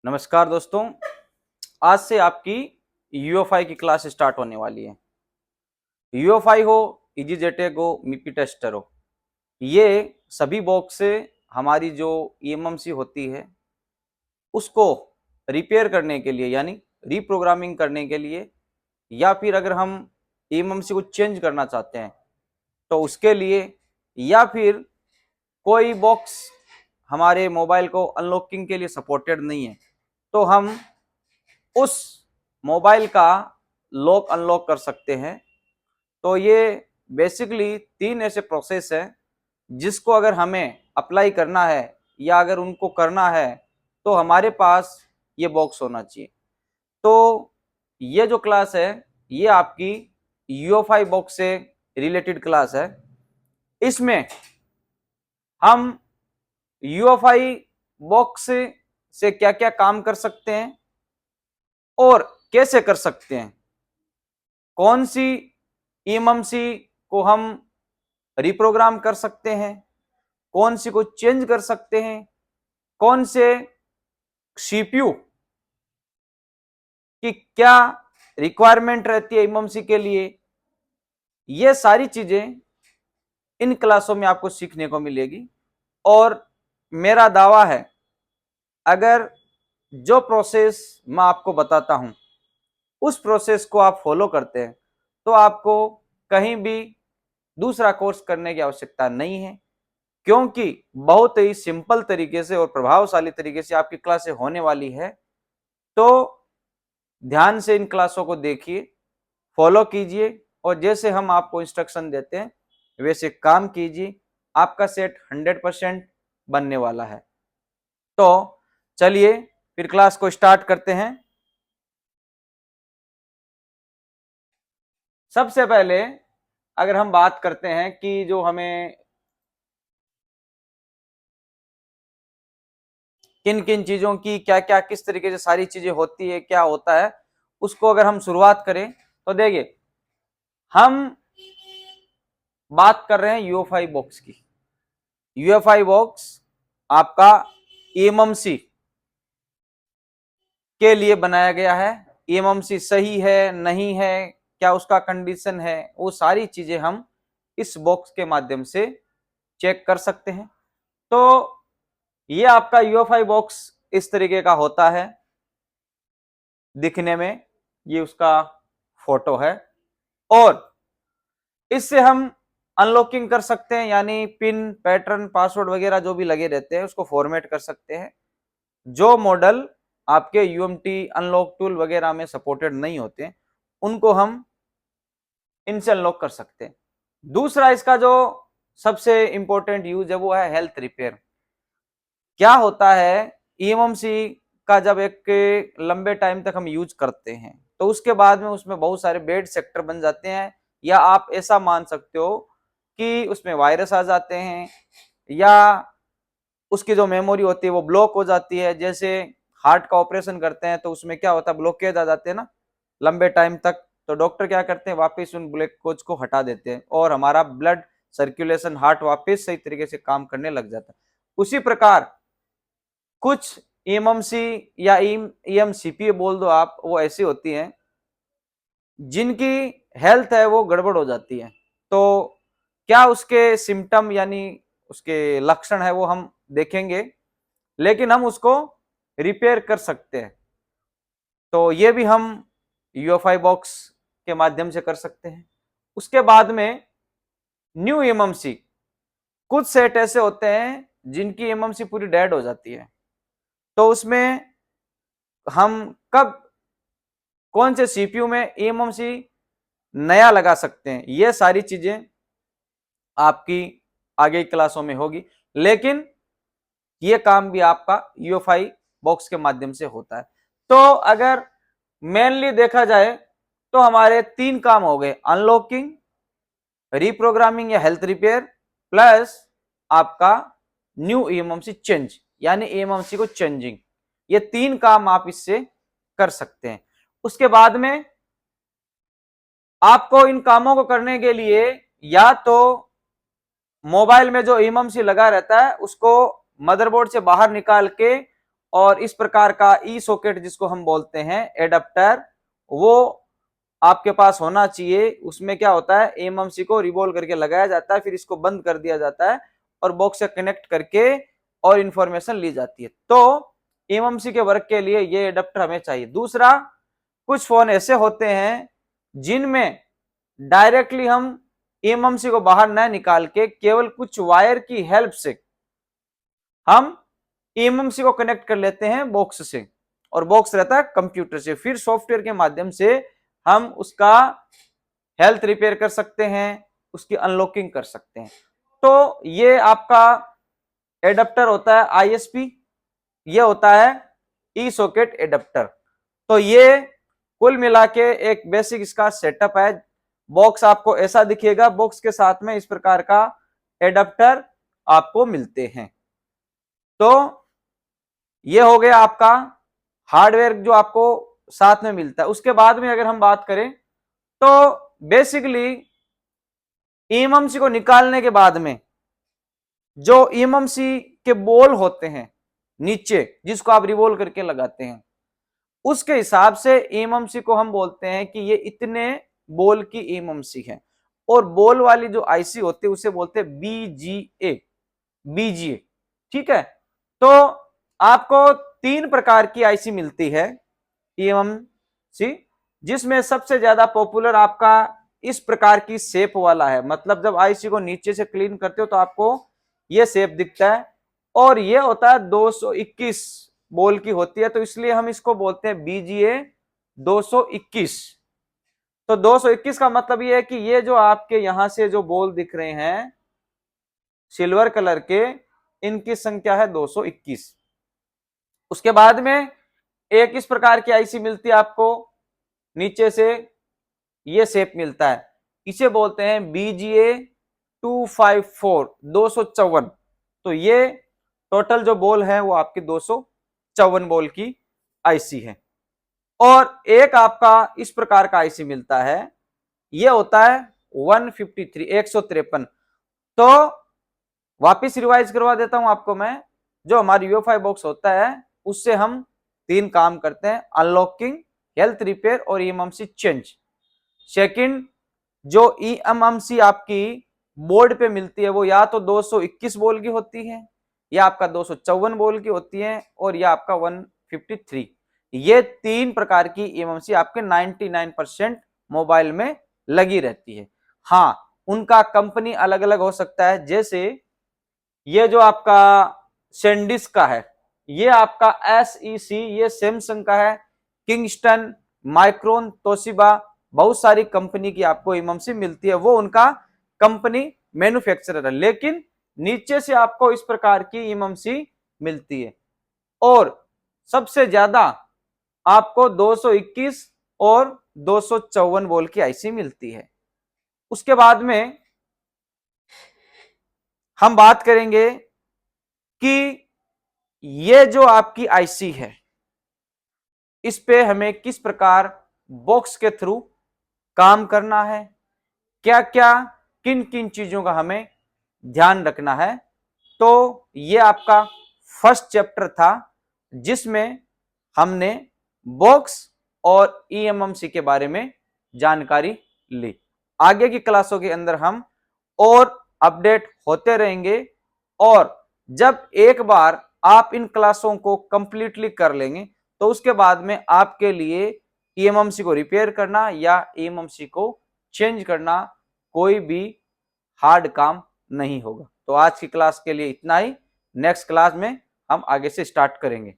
नमस्कार दोस्तों, आज से आपकी यूएफआई की क्लास स्टार्ट होने वाली है। यूएफआई हो, इजीजेटेक हो, मीपी टेस्टर हो, ये सभी बॉक्स से हमारी जो ईएमएमसी होती है उसको रिपेयर करने के लिए यानी रीप्रोग्रामिंग करने के लिए, या फिर अगर हम ईएमएमसी को चेंज करना चाहते हैं तो उसके लिए, या फिर कोई बॉक्स हमारे मोबाइल को अनलॉकिंग के लिए सपोर्टेड नहीं है तो हम उस मोबाइल का लॉक अनलॉक कर सकते हैं। तो ये बेसिकली 3 ऐसे प्रोसेस है जिसको अगर हमें अप्लाई करना है या अगर उनको करना है तो हमारे पास ये बॉक्स होना चाहिए। तो ये जो क्लास है ये आपकी यूएफआई बॉक्स से रिलेटेड क्लास है। इसमें हम यूएफआई बॉक्स से क्या क्या काम कर सकते हैं और कैसे कर सकते हैं, कौन सी ईएमएमसी को हम रिप्रोग्राम कर सकते हैं, कौन सी को चेंज कर सकते हैं, कौन से सीपीयू की क्या रिक्वायरमेंट रहती है ईएमएमसी के लिए, ये सारी चीजें इन क्लासों में आपको सीखने को मिलेगी। और मेरा दावा है, अगर जो प्रोसेस मैं आपको बताता हूं उस प्रोसेस को आप फॉलो करते हैं तो आपको कहीं भी दूसरा कोर्स करने की आवश्यकता नहीं है, क्योंकि बहुत ही सिंपल तरीके से और प्रभावशाली तरीके से आपकी क्लासें होने वाली है। तो ध्यान से इन क्लासों को देखिए, फॉलो कीजिए और जैसे हम आपको इंस्ट्रक्शन देते हैं वैसे काम कीजिए। आपका सेट 100% बनने वाला है। तो चलिए फिर क्लास को स्टार्ट करते हैं। सबसे पहले अगर हम बात करते हैं कि जो हमें किन किन चीजों की क्या क्या किस तरीके से सारी चीजें होती है, क्या होता है, उसको अगर हम शुरुआत करें तो देखिए, हम बात कर रहे हैं यूएफआई बॉक्स की। यूएफआई बॉक्स आपका ईएमएमसी के लिए बनाया गया है। ईएमएमसी सही है नहीं है, क्या उसका कंडीशन है, वो सारी चीजें हम इस बॉक्स के माध्यम से चेक कर सकते हैं। तो ये आपका यूएफआई बॉक्स इस तरीके का होता है दिखने में, ये उसका फोटो है। और इससे हम अनलॉकिंग कर सकते हैं, यानी पिन पैटर्न पासवर्ड वगैरह जो भी लगे रहते हैं उसको फॉर्मेट कर सकते हैं। जो मॉडल आपके यूएमटी अनलॉक टूल वगैरह में सपोर्टेड नहीं होते उनको हम इनसे अनलॉक कर सकते हैं। दूसरा इसका जो सबसे इंपॉर्टेंट यूज है वो है हेल्थ रिपेयर। क्या होता है, ईएमएमसी का जब एक लंबे टाइम तक हम यूज करते हैं तो उसके बाद में उसमें बहुत सारे बेड सेक्टर बन जाते हैं, या आप ऐसा मान सकते हो कि उसमें वायरस आ जाते हैं, या उसकी जो मेमोरी होती है वो ब्लॉक हो जाती है। जैसे हार्ट का ऑपरेशन करते हैं तो उसमें क्या होता है, ब्लॉकेज आ जाते हैं ना लंबे टाइम तक, तो डॉक्टर क्या करते हैं, वापस उन ग्लूकोज को हटा देते हैं और हमारा ब्लड सर्कुलेशन, हार्ट वापस सही तरीके से काम करने लग जाता है। उसी प्रकार कुछ ईएमएमसी या ईएमसीपी बोल दो आप, वो ऐसी होती हैं जिनकी हेल्थ है वो गड़बड़ हो जाती है। तो क्या उसके सिम्टम यानी उसके लक्षण है वो हम देखेंगे, लेकिन हम उसको रिपेयर कर सकते हैं। तो ये भी हम यूएफआई बॉक्स के माध्यम से कर सकते हैं। उसके बाद में न्यू ईएमएमसी, कुछ सेट ऐसे होते हैं जिनकी ईएमएमसी पूरी डेड हो जाती है, तो उसमें हम कब कौन से सीपीयू में ईएमएमसी नया लगा सकते हैं, ये सारी चीजें आपकी आगे क्लासों में होगी। लेकिन ये काम भी आपका यूएफआई बॉक्स के माध्यम से होता है। तो अगर मेनली देखा जाए तो हमारे 3 काम हो गए, अनलॉकिंग, रीप्रोग्रामिंग या हेल्थ रिपेयर, प्लस आपका न्यू ईएमएमसी चेंज यानी ईएमएमसी को चेंजिंग। ये 3 काम आप इससे कर सकते हैं। उसके बाद में आपको इन कामों को करने के लिए या तो मोबाइल में जो ईएमएमसी लगा रहता है उसको मदरबोर्ड से बाहर निकाल के और इस प्रकार का ई सॉकेट जिसको हम बोलते हैं एडाप्टर, वो आपके पास होना चाहिए। उसमें क्या होता है, एमएमसी को रिवॉल्व करके लगाया जाता है, फिर इसको बंद कर दिया जाता है और बॉक्स से कनेक्ट करके और इंफॉर्मेशन ली जाती है। तो एमएमसी के वर्क के लिए ये एडाप्टर हमें चाहिए। दूसरा, कुछ फोन ऐसे होते हैं जिनमें डायरेक्टली हम एमएमसी को बाहर न निकाल के केवल कुछ वायर की हेल्प से हम एमएमसी को कनेक्ट कर लेते हैं बॉक्स से, और बॉक्स रहता है कंप्यूटर से। फिर सॉफ्टवेयर के माध्यम से हम उसका हेल्थ रिपेयर कर सकते हैं, उसकी अनलॉकिंग कर सकते हैं। तो ये आपका एडाप्टर होता है आईएसपी, ये होता है ई सॉकेट एडाप्टर। तो ये कुल मिला के एक बेसिक इसका सेटअप है। बॉक्स आपको ऐसा दिखेगा, बॉक्स के साथ में इस प्रकार का एडाप्टर आपको मिलते हैं। तो ये हो गया आपका हार्डवेयर जो आपको साथ में मिलता है। उसके बाद में अगर हम बात करें तो बेसिकली एमएमसी को निकालने के बाद में जो एमएमसी के बॉल होते हैं नीचे, जिसको आप रिवॉल्व करके लगाते हैं, उसके हिसाब से एमएमसी को हम बोलते हैं कि ये इतने बॉल की एमएमसी है। और बॉल वाली जो आईसी होती है उसे बोलते हैं बीजीए, बीजीए, ठीक है। तो आपको 3 प्रकार की आईसी मिलती है एमएमसी, जिसमें सबसे ज्यादा पॉपुलर आपका इस प्रकार की शेप वाला है। मतलब जब आईसी को नीचे से क्लीन करते हो तो आपको ये शेप दिखता है, और ये होता है 221 बॉल की होती है, तो इसलिए हम इसको बोलते हैं बीजीए 221। तो 221 का मतलब ये है कि ये जो आपके यहां से जो बॉल दिख रहे हैं सिल्वर कलर के, इनकी संख्या है 221। उसके बाद में एक इस प्रकार की आईसी मिलती है आपको, नीचे से ये शेप मिलता है, इसे बोलते हैं बीजीए 254, 254। तो ये टोटल जो बॉल है वो आपकी 254 बॉल की आईसी है। और एक आपका इस प्रकार का आईसी मिलता है, ये होता है 153, 153। तो वापिस रिवाइज करवा देता हूं आपको मैं। जो हमारी UEFI बॉक्स होता है उससे हम 3 काम करते हैं, अनलॉकिंग, हेल्थ रिपेयर और एमएमसी चेंज। सेकंड, जो एमएमसी आपकी बोर्ड पे मिलती है वो या तो 221 बॉल की होती है, या आपका 254 बॉल की होती है, और या आपका 153। ये 3 प्रकार की एमएमसी आपके 99% मोबाइल में लगी रहती है। हाँ, उनका कंपनी अलग अलग हो सकता है। जैसे ये जो आपका सैंडिस्क का है, ये आपका SEC, ये सैमसंग का है, किंगस्टन, माइक्रोन, तोशिबा, बहुत सारी कंपनी की आपको एमएमसी मिलती है, वो उनका कंपनी मैन्युफैक्चरर है। लेकिन नीचे से आपको इस प्रकार की एमएमसी मिलती है, और सबसे ज्यादा आपको 221 और 254 बॉल की आईसी मिलती है। उसके बाद में हम बात करेंगे कि ये जो आपकी आईसी है इस पे हमें किस प्रकार बॉक्स के थ्रू काम करना है, क्या क्या किन किन चीजों का हमें ध्यान रखना है। तो ये आपका फर्स्ट चैप्टर था जिसमें हमने बॉक्स और ईएमएमसी के बारे में जानकारी ली। आगे की क्लासों के अंदर हम और अपडेट होते रहेंगे, और जब एक बार आप इन क्लासों को कंप्लीटली कर लेंगे तो उसके बाद में आपके लिए ईएमएमसी को रिपेयर करना या ईएमएमसी को चेंज करना कोई भी हार्ड काम नहीं होगा। तो आज की क्लास के लिए इतना ही। नेक्स्ट क्लास में हम आगे से स्टार्ट करेंगे।